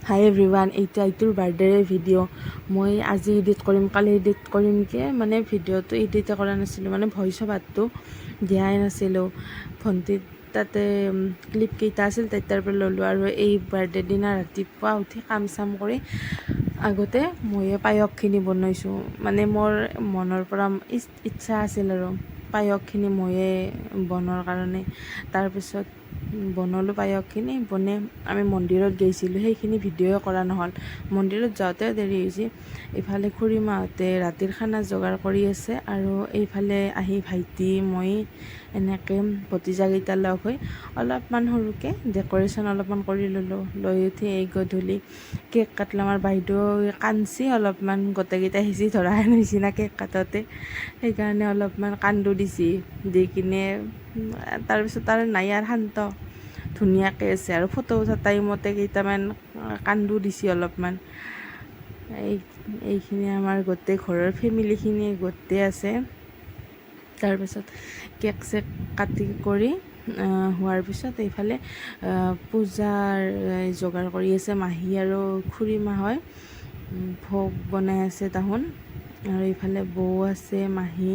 হাই everyone, এইটো আইটোৰ বাৰ্থডেৰ video' মই আজি এডিট কৰিম, কালি এডিট কৰিমকৈ মানে ভিডিঅ'টো এডিট কৰা নাছিলোঁ, মানে ভইচ অভাৰটো দিয়াই নাছিলোঁ। ভণ্টিত তাতে ক্লিপকেইটা আছিল তেতিয়াৰ পৰা ল'লোঁ। আৰু এই বাৰ্থডে দিনা ৰাতিপুৱা উঠি কাম চাম কৰি আগতে ময়ে পায়সখিনি বনাইছোঁ। মানে মোৰ মনৰ পৰা ইচ্ছা আছিল আৰু পায়সখিনি ময়ে বনোৱাৰ কাৰণে। তাৰপিছত বনালোঁ পায়সখিনি। বনাই আমি মন্দিৰত গৈছিলোঁ, সেইখিনি ভিডিঅ'ই কৰা নহ'ল। মন্দিৰত যাওঁতে দেৰি হৈছে। ইফালে খুৰীমাহঁতে ৰাতিৰ খানা যোগাৰ কৰি আছে, আৰু এইফালে আহি ভাইটি মই এনেকৈ ভতিজাকেইটা লগ হৈ অলপমান সৰুকৈ ডেক'ৰেশ্যন অলপমান কৰি ল'লোঁ। লৈ উঠি এই গধূলি কেক কাটিলোঁ। আমাৰ বাইদেউ কান্দছি অলপমান, গোটেইকেইটা সিঁচি ধৰা নিচিনা কেক কাটোতে, সেইকাৰণে অলপমান কান্দো দিছি। দি কিনে তাৰপিছত আৰু নাই আৰু শান্ত ধুনীয়াকৈ আছে। আৰু ফটো উঠা টাইমতে কেইটামান কান্দো দিছি অলপমান। এইখিনি আমাৰ গোটেই ঘৰৰ ফেমিলিখিনি গোটেই আছে। তাৰপিছত কেক চেক কাটি কৰি হোৱাৰ পিছত এইফালে পূজাৰ যোগাৰ কৰি আছে মাহী আৰু খুৰীমা হয়। ভোগ বনাই আছে তাহোন। আৰু এইফালে বৌ আছে, মাহী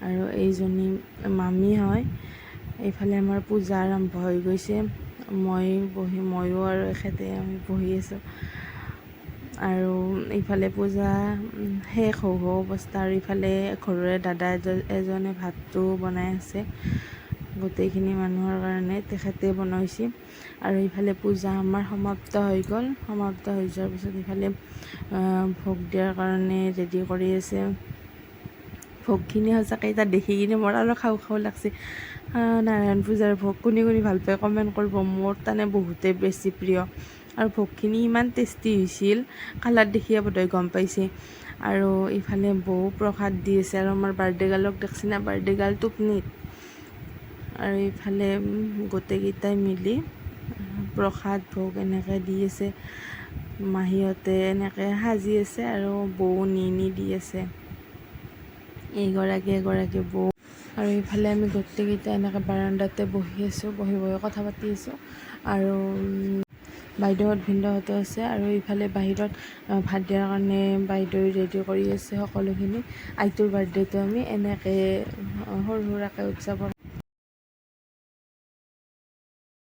আৰু এইজনী মামী হয়। এইফালে আমাৰ পূজা আৰম্ভ হৈ গৈছে। ময়ো আৰু এখেতে আমি বহি আছোঁ। আৰু এইফালে পূজা শেষ হওঁ অৱস্থা। আৰু ইফালে ঘৰৰে দাদা এজনে ভাতটো বনাই আছে গোটেইখিনি মানুহৰ কাৰণে, তেখেতে বনাইছে। আৰু ইফালে পূজা আমাৰ সমাপ্ত হৈ গ'ল। সমাপ্ত হৈ যোৱাৰ পিছত ইফালে ভোগ দিয়াৰ কাৰণে ৰেডি কৰি আছে। ভোগখিনি সঁচাকৈ তাত দেখি কিনে মোৰ আৰু খাওঁ খাওঁ লাগছে। নাৰায়ণ পূজাৰ ভোগ কোনে কোনে ভাল পায় কমেণ্ট কৰিব। মোৰ তাৰমানে বহুতেই বেছি প্ৰিয়। আৰু ভোগখিনি ইমান টেষ্টি হৈছিল, কালাৰ দেখিয়ে বোধহয় গম পাইছে। আৰু ইফালে বৌ প্ৰসাদ দি আছে। আৰু আমাৰ বাৰ্থডে গাৰ্লক দেখছি না, বাৰ্থডে গাৰ্ল টোপনিত। আৰু ইফালে গোটেইকেইটাই মিলি প্ৰসাদ ভোগ এনেকৈ দি আছে। মাহীহঁতে এনেকৈ সাজি আছে, আৰু বৌ নি দি আছে, এগৰাকী এগৰাকী বৌ। আৰু ইফালে আমি গোটেইকেইটা এনেকৈ বাৰাণ্ডাতে বহি আছোঁ, বহি কথা পাতি আছোঁ। আৰু বাইদেউহঁত ভিনদেউহঁতো আছে। আৰু ইফালে বাহিৰত ভাত দিয়াৰ কাৰণে বাইদেৱে ৰেডি কৰি আছে সকলোখিনি। আইটোৰ বাৰ্থডেটো আমি এনেকৈ সৰু সুৰাকৈ উদযাপন